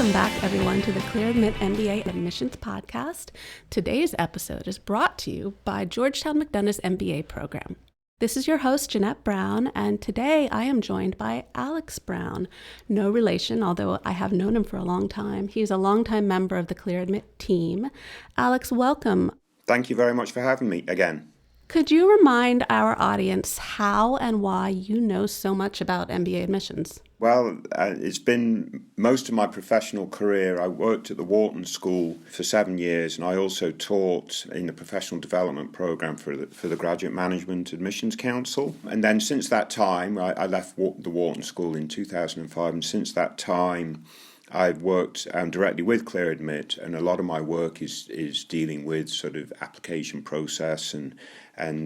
Welcome back, everyone, to the Clear Admit MBA Admissions Podcast. Today's episode is brought to you by Georgetown McDonough's MBA program. This is your host, Jeanette Brown, and today I am joined by Alex Brown. No relation, although I have known him for a long time. He's a longtime member of the Clear Admit team. Alex, welcome. Thank you very much for having me again. Could you remind our audience how and why you know so much about MBA admissions? Well, it's been most of my professional career. I worked at the Wharton School for 7 years, and I also taught in the professional development program for the Graduate Management Admissions Council. And then since that time, I left the Wharton School in 2005, and since that time, I've worked directly with Clear Admit, and a lot of my work is dealing with sort of application process and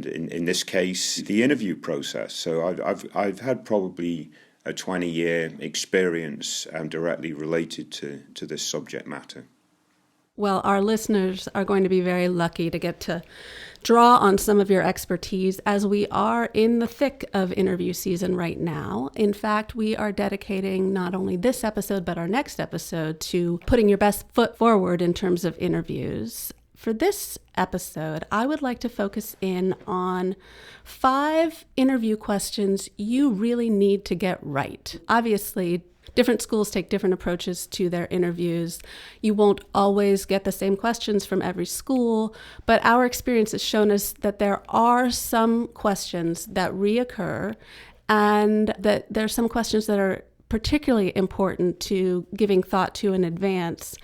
in this case the interview process. So I've had probably a 20-year experience directly related to this subject matter. Well, our listeners are going to be very lucky to get to draw on some of your expertise as we are in the thick of interview season right now. In fact, we are dedicating not only this episode, but our next episode to putting your best foot forward in terms of interviews. For this episode, I would like to focus in on 5 interview questions you really need to get right. Obviously, different schools take different approaches to their interviews. You won't always get the same questions from every school, but our experience has shown us that there are some questions that reoccur and that there are some questions that are particularly important to giving thought to in advance.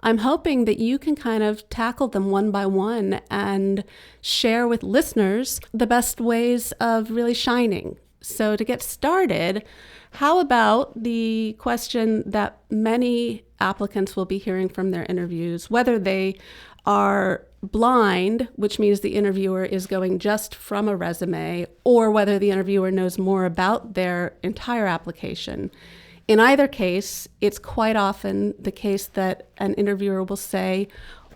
I'm hoping that you can kind of tackle them one by one and share with listeners the best ways of really shining. So to get started, how about the question that many applicants will be hearing from their interviews, whether they are blind, which means the interviewer is going just from a resume, or whether the interviewer knows more about their entire application. In either case, it's quite often the case that an interviewer will say,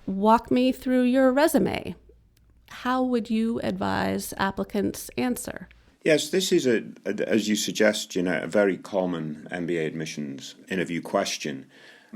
"Walk me through your resume." How would you advise applicants answer? Yes, this is, as you suggest, a very common MBA admissions interview question.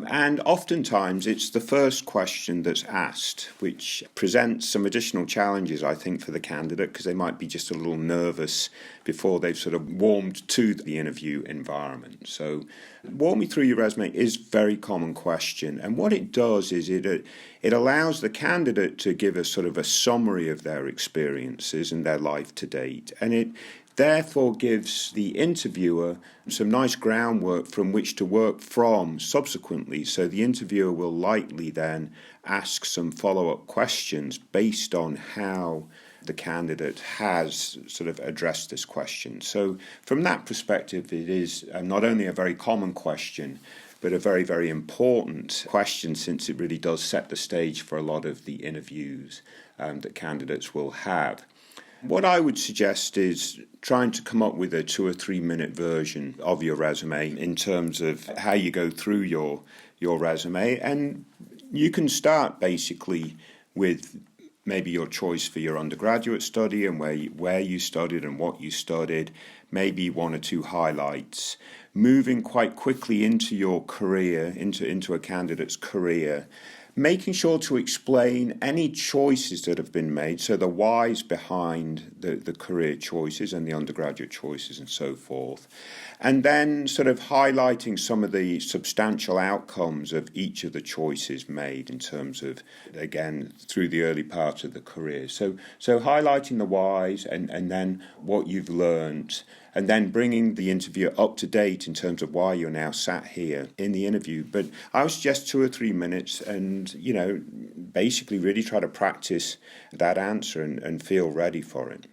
And oftentimes it's the first question that's asked, which presents some additional challenges, I think, for the candidate, because they might be just a little nervous before they've sort of warmed to the interview environment. So walk me through your resume is a very common question. And what it does is it allows the candidate to give a sort of a summary of their experiences and their life to date. And it therefore gives the interviewer some nice groundwork from which to work from subsequently. So the interviewer will likely then ask some follow-up questions based on how the candidate has sort of addressed this question. So from that perspective, it is not only a very common question, but a very, very important question, since it really does set the stage for a lot of the interviews that candidates will have. What I would suggest is trying to come up with a 2 or 3 minute version of your resume in terms of how you go through your resume. And you can start basically with maybe your choice for your undergraduate study and where you studied and what you studied, maybe 1 or 2 highlights, moving quite quickly into your career, into a candidate's career, making sure to explain any choices that have been made, so the whys behind the career choices and the undergraduate choices and so forth. And then sort of highlighting some of the substantial outcomes of each of the choices made in terms of, again, through the early part of the career. So highlighting the whys and then what you've learned, and then bringing the interviewer up to date in terms of why you're now sat here in the interview. But I would suggest 2 or 3 minutes and, basically really try to practice that answer and feel ready for it.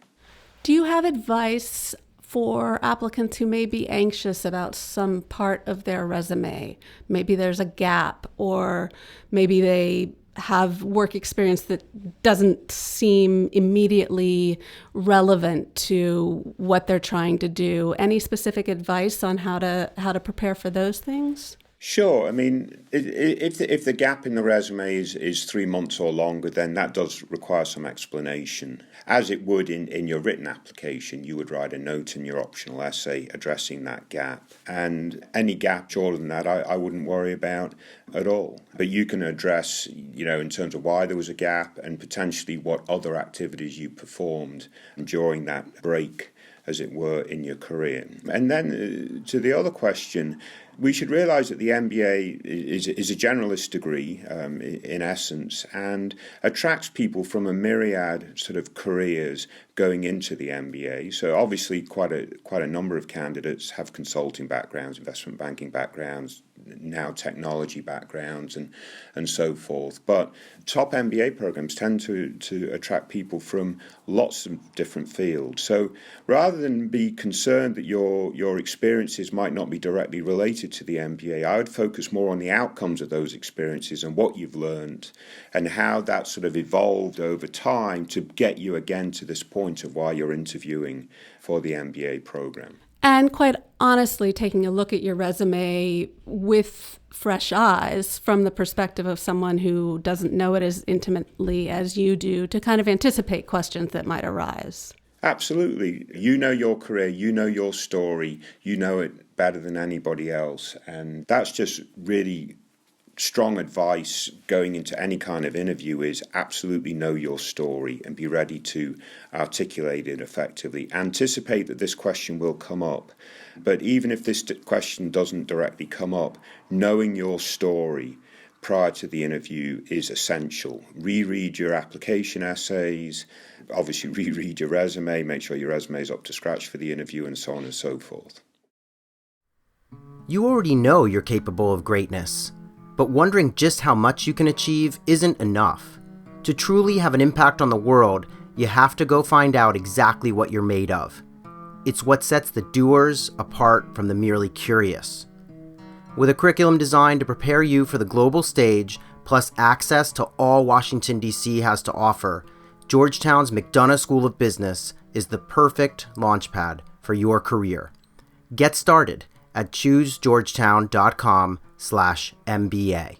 Do you have advice for applicants who may be anxious about some part of their resume? Maybe there's a gap, or maybe they have work experience that doesn't seem immediately relevant to what they're trying to do. Any specific advice on how to prepare for those things? Sure. I mean, if the gap in the resume is 3 months or longer, then that does require some explanation. As it would in your written application, you would write a note in your optional essay addressing that gap. And any gap shorter than that, I wouldn't worry about at all. But you can address, in terms of why there was a gap and potentially what other activities you performed during that break, as it were, in your career. And then to the other question, we should realize that the MBA is a generalist degree, in essence, and attracts people from a myriad sort of careers going into the MBA. So obviously quite a number of candidates have consulting backgrounds, investment banking backgrounds, now technology backgrounds, and so forth. But top MBA programs tend to attract people from lots of different fields. So rather than be concerned that your experiences might not be directly related to the MBA, I would focus more on the outcomes of those experiences and what you've learned and how that sort of evolved over time to get you again to this point of why you're interviewing for the MBA program. And quite honestly, taking a look at your resume with fresh eyes from the perspective of someone who doesn't know it as intimately as you do, to kind of anticipate questions that might arise. Absolutely. You know your career, you know your story, you know it better than anybody else. And that's just really strong advice going into any kind of interview, is absolutely know your story and be ready to articulate it effectively. Anticipate that this question will come up. But even if this question doesn't directly come up, knowing your story prior to the interview is essential. Reread your application essays, obviously reread your resume, make sure your resume is up to scratch for the interview, and so on and so forth. You already know you're capable of greatness, but wondering just how much you can achieve isn't enough. To truly have an impact on the world, you have to go find out exactly what you're made of. It's what sets the doers apart from the merely curious. With a curriculum designed to prepare you for the global stage, plus access to all Washington, D.C. has to offer, Georgetown's McDonough School of Business is the perfect launchpad for your career. Get started at choosegeorgetown.com/MBA.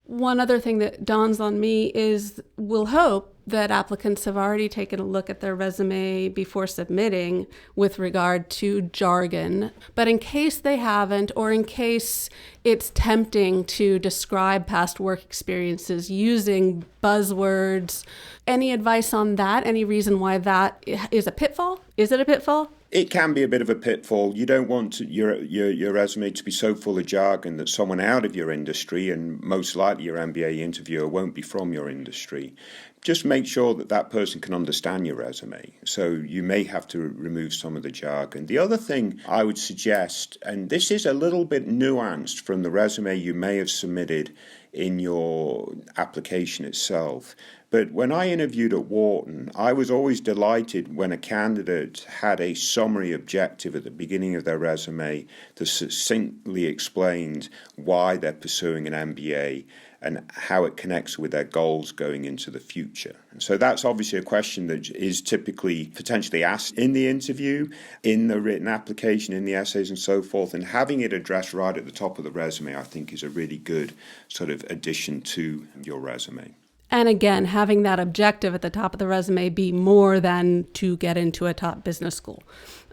One other thing that dawns on me is we'll hope that applicants have already taken a look at their resume before submitting with regard to jargon. But in case they haven't, or in case it's tempting to describe past work experiences using buzzwords, any advice on that? Any reason why that is a pitfall? Is it a pitfall? It can be a bit of a pitfall. You don't want your resume to be so full of jargon that someone out of your industry, and most likely your MBA interviewer, won't be from your industry. Just make sure that person can understand your resume. So you may have to remove some of the jargon. The other thing I would suggest, and this is a little bit nuanced from the resume you may have submitted in your application itself, but when I interviewed at Wharton, I was always delighted when a candidate had a summary objective at the beginning of their resume that succinctly explained why they're pursuing an MBA and how it connects with their goals going into the future. And so that's obviously a question that is typically potentially asked in the interview, in the written application, in the essays and so forth, and having it addressed right at the top of the resume, I think, is a really good sort of addition to your resume. And again, having that objective at the top of the resume be more than to get into a top business school.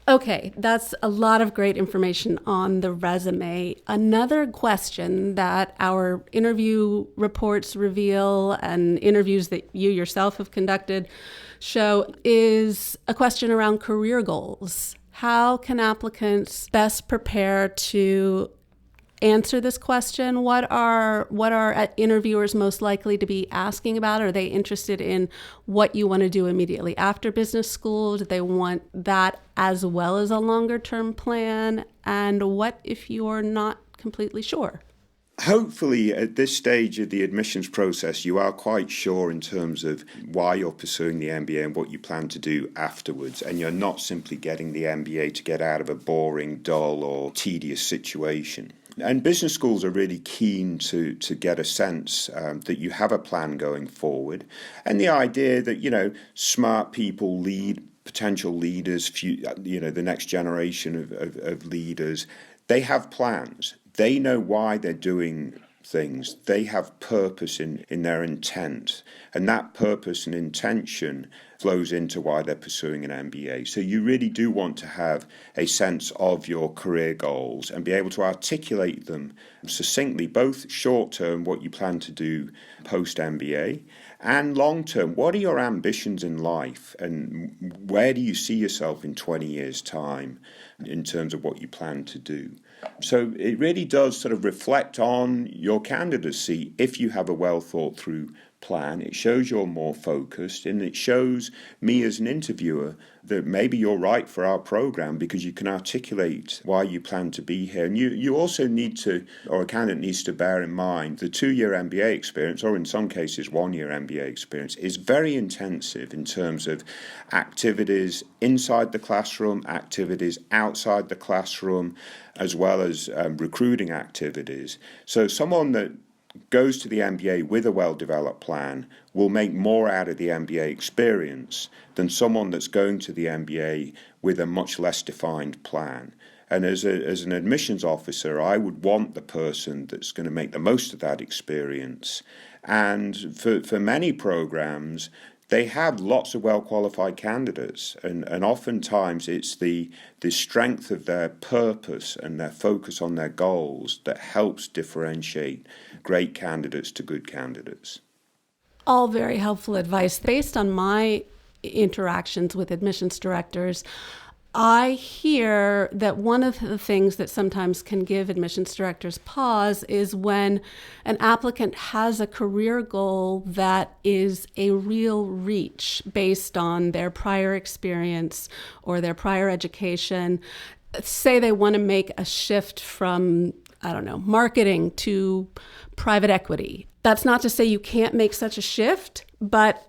Okay, that's a lot of great information on the resume. Another question that our interview reports reveal and interviews that you yourself have conducted show is a question around career goals. How can applicants best prepare to answer this question? What are interviewers most likely to be asking about? Are they interested in what you want to do immediately after business school? Do they want that as well as a longer term plan? And what if you're not completely sure? Hopefully, at this stage of the admissions process, you are quite sure in terms of why you're pursuing the MBA and what you plan to do afterwards. And you're not simply getting the MBA to get out of a boring, dull, or tedious situation. And business schools are really keen to get a sense that you have a plan going forward. And the idea that, smart people lead potential leaders, the next generation of leaders, they have plans. they know why they're doing things. They have purpose in their intent, and that purpose and intention flows into why they're pursuing an MBA. So you really do want to have a sense of your career goals and be able to articulate them succinctly, both short term, what you plan to do post MBA, and long term, what are your ambitions in life, and where do you see yourself in 20 years' time in terms of what you plan to do. So it really does sort of reflect on your candidacy if you have a well thought through plan. It shows you're more focused, and it shows me as an interviewer that maybe you're right for our program because you can articulate why you plan to be here. And you also need to, or a candidate needs to bear in mind, the 2-year MBA experience, or in some cases 1-year MBA experience, is very intensive in terms of activities inside the classroom, activities outside the classroom, as well as recruiting activities. So someone that goes to the MBA with a well-developed plan will make more out of the MBA experience than someone that's going to the MBA with a much less defined plan. And as an admissions officer, I would want the person that's going to make the most of that experience. And for many programs, they have lots of well-qualified candidates, and oftentimes it's the strength of their purpose and their focus on their goals that helps differentiate great candidates to good candidates. All very helpful advice. Based on my interactions with admissions directors, I hear that one of the things that sometimes can give admissions directors pause is when an applicant has a career goal that is a real reach based on their prior experience or their prior education. Say they want to make a shift from, marketing to private equity. That's not to say you can't make such a shift, but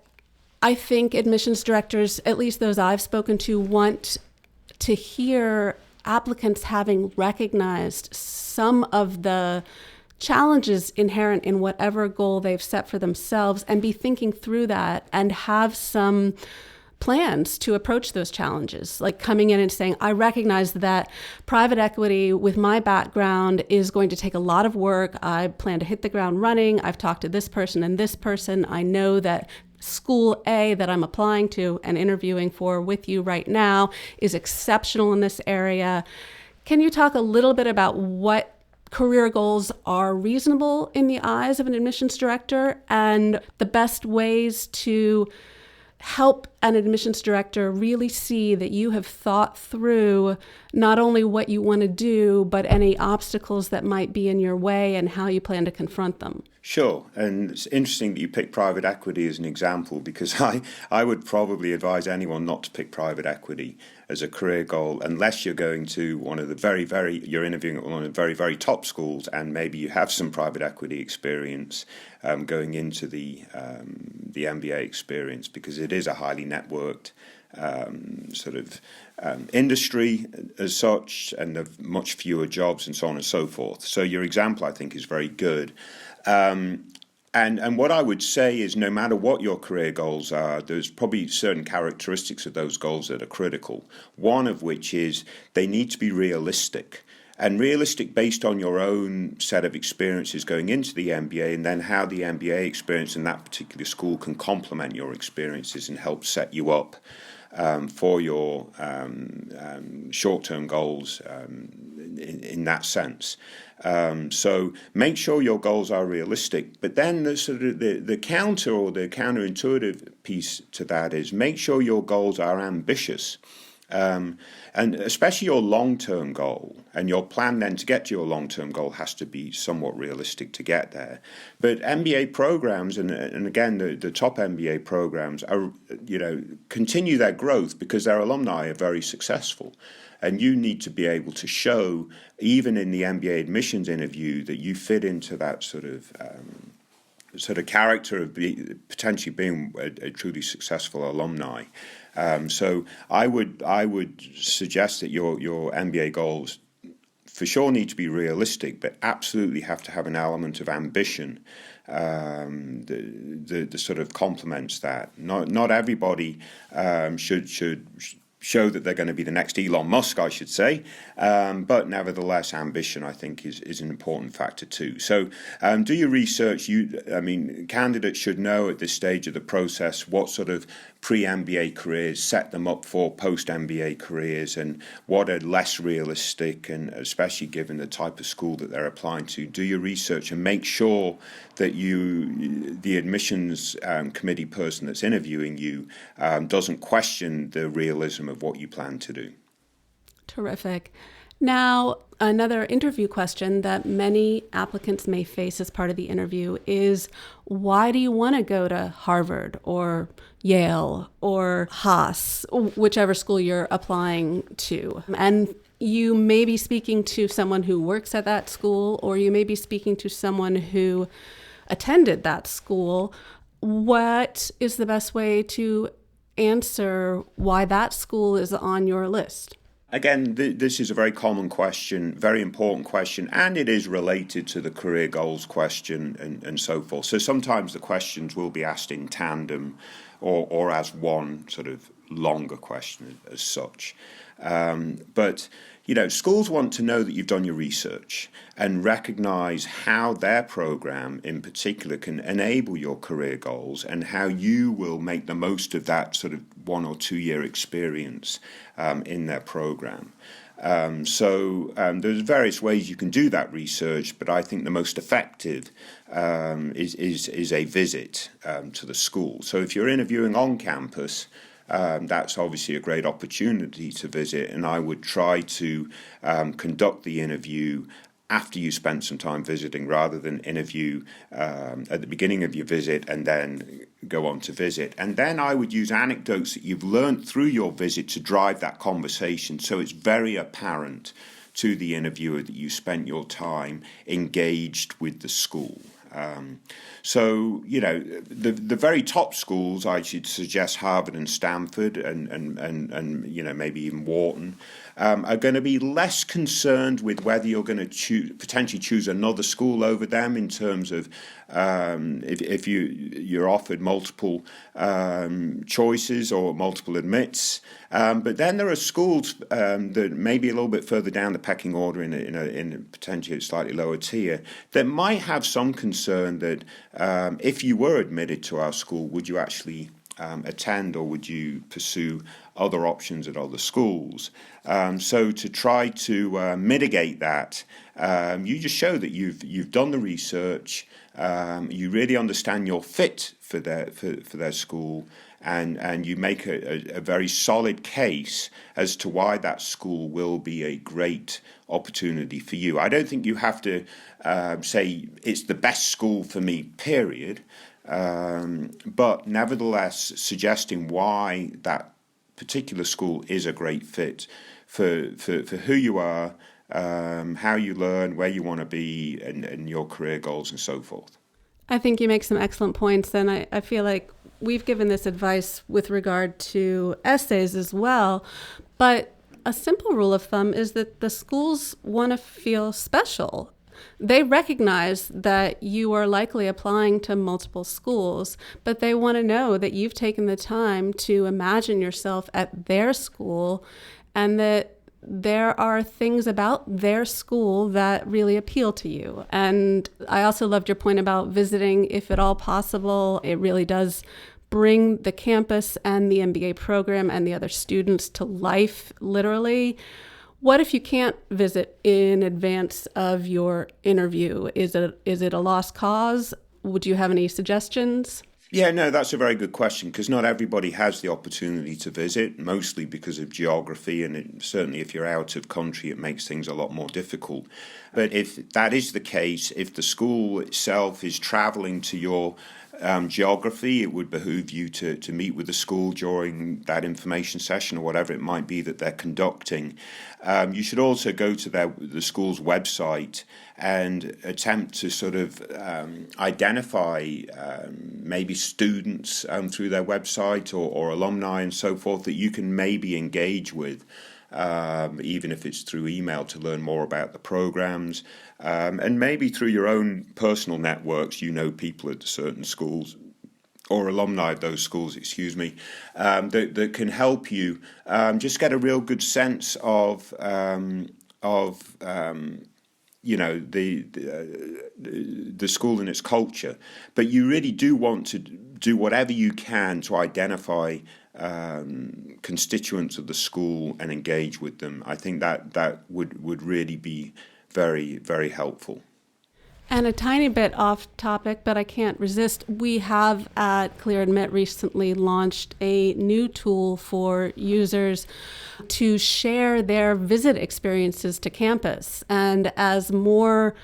I think admissions directors, at least those I've spoken to, want to hear applicants having recognized some of the challenges inherent in whatever goal they've set for themselves and be thinking through that and have some plans to approach those challenges, like coming in and saying, I recognize that private equity with my background is going to take a lot of work. I plan to hit the ground running. I've talked to this person and this person. I know that School A that I'm applying to and interviewing for with you right now is exceptional in this area. Can you talk a little bit about what career goals are reasonable in the eyes of an admissions director and the best ways to help an admissions director really see that you have thought through not only what you want to do, but any obstacles that might be in your way and how you plan to confront them? Sure, and it's interesting that you pick private equity as an example, because I would probably advise anyone not to pick private equity as a career goal unless you're going to one of the you're interviewing at one of the very, very top schools and maybe you have some private equity experience going into the MBA experience, because it is a highly networked industry as such, and of much fewer jobs and so on and so forth. So your example, I think, is very good. And what I would say is, no matter what your career goals are, there's probably certain characteristics of those goals that are critical. One of which is they need to be realistic. And realistic based on your own set of experiences going into the MBA, and then how the MBA experience in that particular school can complement your experiences and help set you up for your short-term goals in that sense. So make sure your goals are realistic. But then the counter or the counterintuitive piece to that is make sure your goals are ambitious. And especially your long-term goal, and your plan then to get to your long-term goal has to be somewhat realistic to get there. But MBA programs, and again, the top MBA programs are, continue their growth because their alumni are very successful. And you need to be able to show, even in the MBA admissions interview, that you fit into that sort of character of potentially being a truly successful alumni. So I would suggest that your MBA goals for sure need to be realistic, but absolutely have to have an element of ambition that sort of complements that. Not everybody should show that they're going to be the next Elon Musk, I should say. But nevertheless, ambition, I think, is an important factor too. So do your research. Candidates should know at this stage of the process what sort of pre-MBA careers set them up for post-MBA careers, and what are less realistic, and especially given the type of school that they're applying to. Do your research and make sure that the admissions committee person that's interviewing you doesn't question the realism of what you plan to do. Terrific. Now, another interview question that many applicants may face as part of the interview is, why do you want to go to Harvard or Yale or Haas, whichever school you're applying to? And you may be speaking to someone who works at that school, or you may be speaking to someone who attended that school. What is the best way to answer why that school is on your list? Again, this is a very common question, very important question, and it is related to the career goals question and so forth. So sometimes the questions will be asked in tandem or as one sort of longer question as such. But schools want to know that you've done your research and recognize how their program in particular can enable your career goals, and how you will make the most of that sort of 1 or 2 year experience in their program. So there's various ways you can do that research, but I think the most effective is a visit to the school. So if you're interviewing on campus, that's obviously a great opportunity to visit, and I would try to conduct the interview after you spent some time visiting, rather than interview at the beginning of your visit and then go on to visit. And then I would use anecdotes that you've learned through your visit to drive that conversation, so it's very apparent to the interviewer that you spent your time engaged with the school. So the very top schools, I should suggest Harvard and Stanford and maybe even Wharton, are going to be less concerned with whether you're going to potentially choose another school over them, in terms of if you're offered multiple choices or multiple admits. But then there are schools that may be a little bit further down the pecking order in a potentially a slightly lower tier, that might have some concern that if you were admitted to our school, would you actually attend, or would you pursue other options at other schools? So to try to mitigate that, you just show that you've done the research, you really understand your fit for their school, and you make a very solid case as to why that school will be a great opportunity for you. I don't think you have to say it's the best school for me, period. But nevertheless, suggesting why that particular school is a great fit for who you are, how you learn, where you want to be, and your career goals and so forth. I think you make some excellent points, and I feel like we've given this advice with regard to essays as well, but a simple rule of thumb is that the schools want to feel special. They recognize that you are likely applying to multiple schools, but they want to know that you've taken the time to imagine yourself at their school, and that there are things about their school that really appeal to you. And I also loved your point about visiting, if at all possible. It really does bring the campus and the MBA program and the other students to life, literally. What if you can't visit in advance of your interview? Is it a lost cause? Would you have any suggestions? Yeah, no, that's a very good question, because not everybody has the opportunity to visit, mostly because of geography, and certainly if you're out of country, it makes things a lot more difficult. But if that is the case, if the school itself is traveling to your geography, it would behoove you to meet with the school during that information session or whatever it might be that they're conducting. You should also go to the school's website and attempt to sort of identify maybe students through their website or alumni and so forth that you can maybe engage with. Even if it's through email, to learn more about the programs, and maybe through your own personal networks, people at certain schools or alumni of those schools, excuse me, that can help you just get a real good sense of the school and its culture. But you really do want to do whatever you can to identify constituents of the school and engage with them. I think that would really be very, very helpful. And a tiny bit off topic, but I can't resist. We have at Clear Admit recently launched a new tool for users to share their visit experiences to campus. And as more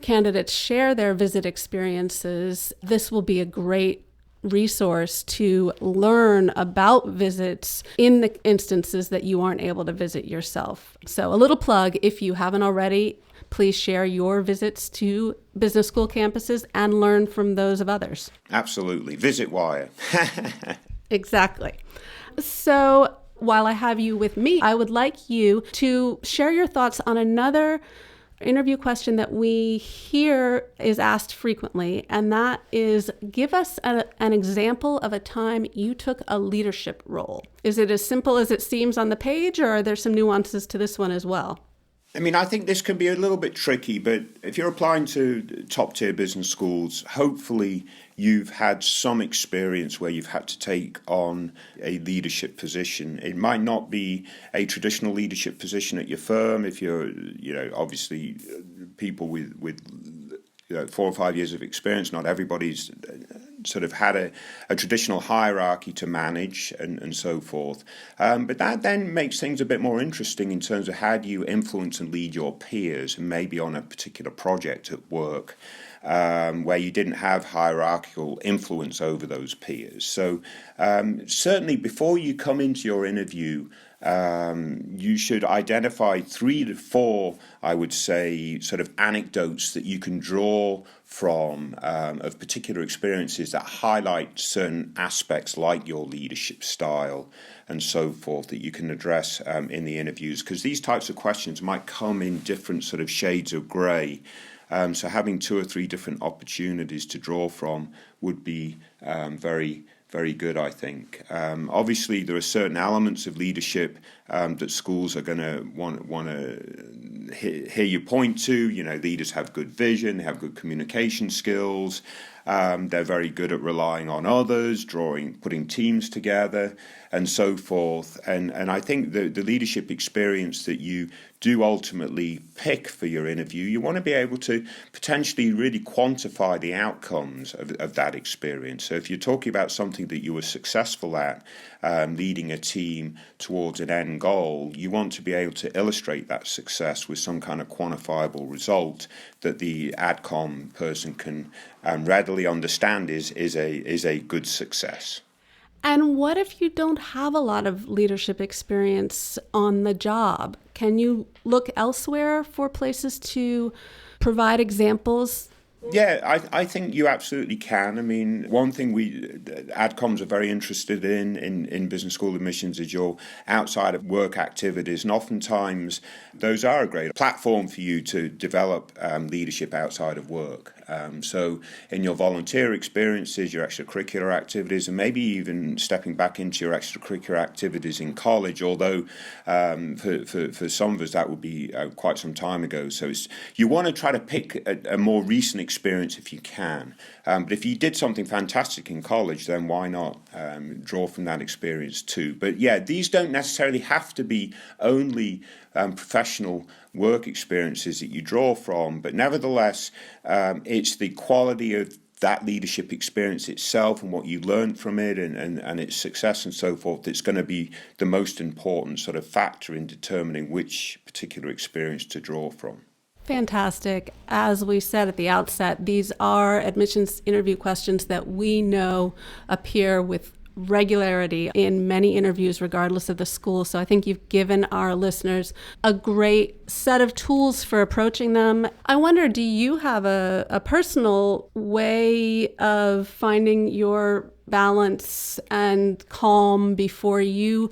candidates share their visit experiences, this will be a great resource to learn about visits in the instances that you aren't able to visit yourself. So a little plug, if you haven't already, please share your visits to business school campuses and learn from those of others. Absolutely. Visit Wire. Exactly. So while I have you with me, I would like you to share your thoughts on another interview question that we hear is asked frequently, and that is, give us an example of a time you took a leadership role. Is it as simple as it seems on the page, or are there some nuances to this one as well? I mean, I think this can be a little bit tricky, but if you're applying to top-tier business schools, hopefully you've had some experience where you've had to take on a leadership position. It might not be a traditional leadership position at your firm if you're, obviously people with 4 or 5 years of experience. Not everybody's sort of had a traditional hierarchy to manage and so forth. But that then makes things a bit more interesting in terms of how do you influence and lead your peers, maybe on a particular project at work, where you didn't have hierarchical influence over those peers. So certainly before you come into your interview, you should identify 3 to 4, I would say, sort of anecdotes that you can draw from of particular experiences that highlight certain aspects like your leadership style and so forth that you can address in the interviews, because these types of questions might come in different sort of shades of grey. So having 2 or 3 different opportunities to draw from would be very, very good, I think. Obviously, there are certain elements of leadership that schools are going to want to hear you point to. Leaders have good vision, they have good communication skills. They're very good at relying on others, putting teams together, and so forth. And I think the leadership experience that you do ultimately pick for your interview, you want to be able to potentially really quantify the outcomes of that experience. So if you're talking about something that you were successful at, leading a team towards an end goal, you want to be able to illustrate that success with some kind of quantifiable result that the AdCom person can readily understand is a good success. And what if you don't have a lot of leadership experience on the job? Can you look elsewhere for places to provide examples? Yeah, I think you absolutely can. I mean, one thing AdComs are very interested in business school admissions is your outside of work activities. And oftentimes those are a great platform for you to develop leadership outside of work. So in your volunteer experiences, your extracurricular activities, and maybe even stepping back into your extracurricular activities in college, although for some of us that would be quite some time ago. So you want to try to pick a more recent experience if you can. But if you did something fantastic in college, then why not draw from that experience too? But yeah, these don't necessarily have to be only professional work experiences that you draw from, but nevertheless, it's the quality of that leadership experience itself and what you learned from it and its success and so forth that's going to be the most important sort of factor in determining which particular experience to draw from. Fantastic. As we said at the outset, these are admissions interview questions that we know appear with regularity in many interviews, regardless of the school. So I think you've given our listeners a great set of tools for approaching them. I wonder, do you have a personal way of finding your balance and calm before you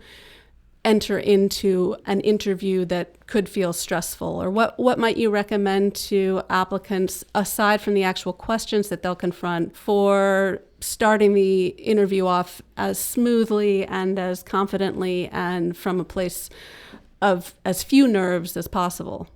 enter into an interview that could feel stressful? Or what might you recommend to applicants, aside from the actual questions that they'll confront, for starting the interview off as smoothly and as confidently and from a place of as few nerves as possible.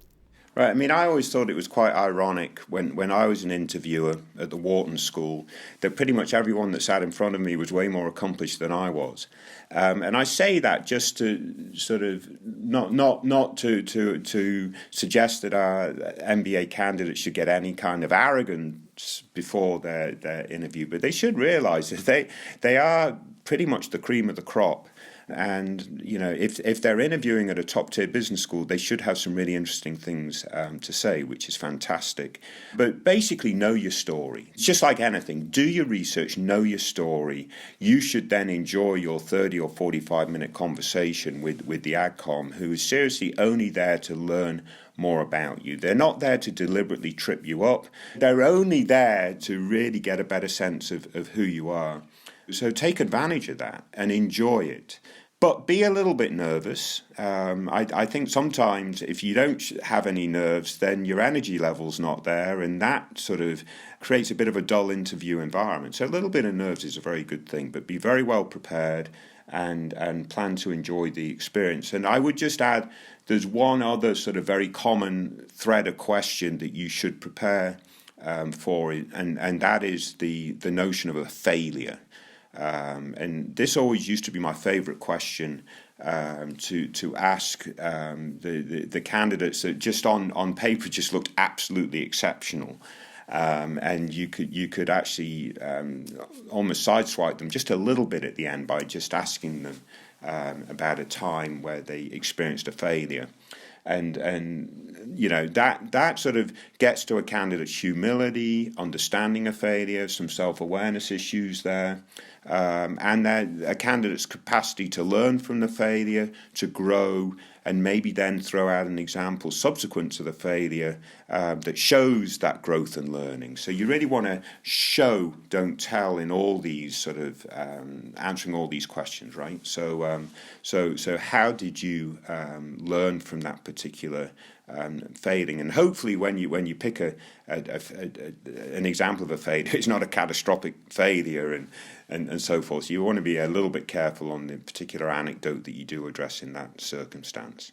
Right. I mean, I always thought it was quite ironic when I was an interviewer at the Wharton School that pretty much everyone that sat in front of me was way more accomplished than I was. And I say that just to sort of not to suggest that our MBA candidates should get any kind of arrogance before their interview, but they should realize that they are pretty much the cream of the crop. And, you know, if they're interviewing at a top-tier business school, they should have some really interesting things to say, which is fantastic. But basically, know your story. It's just like anything. Do your research, know your story. You should then enjoy your 30 or 45-minute conversation with the AdCom, who is seriously only there to learn more about you. They're not there to deliberately trip you up. They're only there to really get a better sense of who you are. So take advantage of that and enjoy it. But be a little bit nervous. I think sometimes if you don't have any nerves, then your energy level's not there, and that sort of creates a bit of a dull interview environment. So a little bit of nerves is a very good thing, but be very well prepared and plan to enjoy the experience. And I would just add, there's one other sort of very common thread of question that you should prepare for, and that is the notion of a failure. And this always used to be my favorite question to ask the candidates that just on paper just looked absolutely exceptional. And you could actually almost sideswipe them just a little bit at the end by just asking them about a time where they experienced a failure. And you know, that sort of gets to a candidate's humility, understanding of failure, some self-awareness issues there, and a candidate's capacity to learn from the failure, to grow, and maybe then throw out an example subsequent to the failure that shows that growth and learning. So you really want to show, don't tell in all these sort of answering all these questions, right? So how did you learn from that particular failing? And hopefully when you pick an example of a failure, it's not a catastrophic failure and so forth. So you want to be a little bit careful on the particular anecdote that you do address in that circumstance.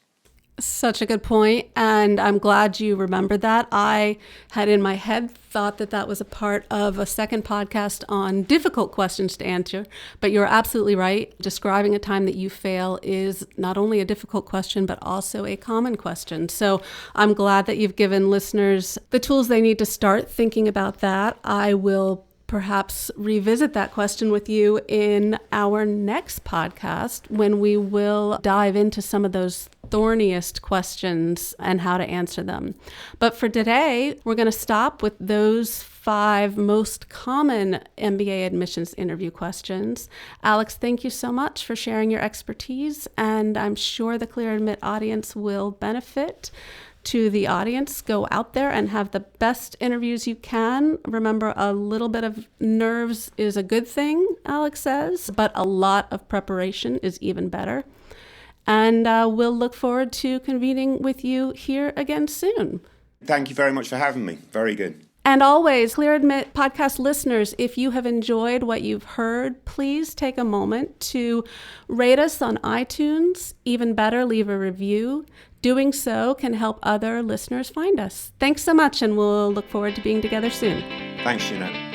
Such a good point, and I'm glad you remembered that. I had in my head thought that was a part of a second podcast on difficult questions to answer, but you're absolutely right. Describing a time that you fail is not only a difficult question, but also a common question. So I'm glad that you've given listeners the tools they need to start thinking about that. I will perhaps revisit that question with you in our next podcast when we will dive into some of those thorniest questions and how to answer them. But for today, we're going to stop with those 5 most common MBA admissions interview questions. Alex, thank you so much for sharing your expertise, and I'm sure the Clear Admit audience will benefit. To the audience, go out there and have the best interviews you can. Remember, a little bit of nerves is a good thing, Alex says, but a lot of preparation is even better. And we'll look forward to convening with you here again soon. Thank you very much for having me. Very good. And always, Clear Admit podcast listeners, if you have enjoyed what you've heard, please take a moment to rate us on iTunes. Even better, leave a review. Doing so can help other listeners find us. Thanks so much, and we'll look forward to being together soon. Thanks, Jeanette.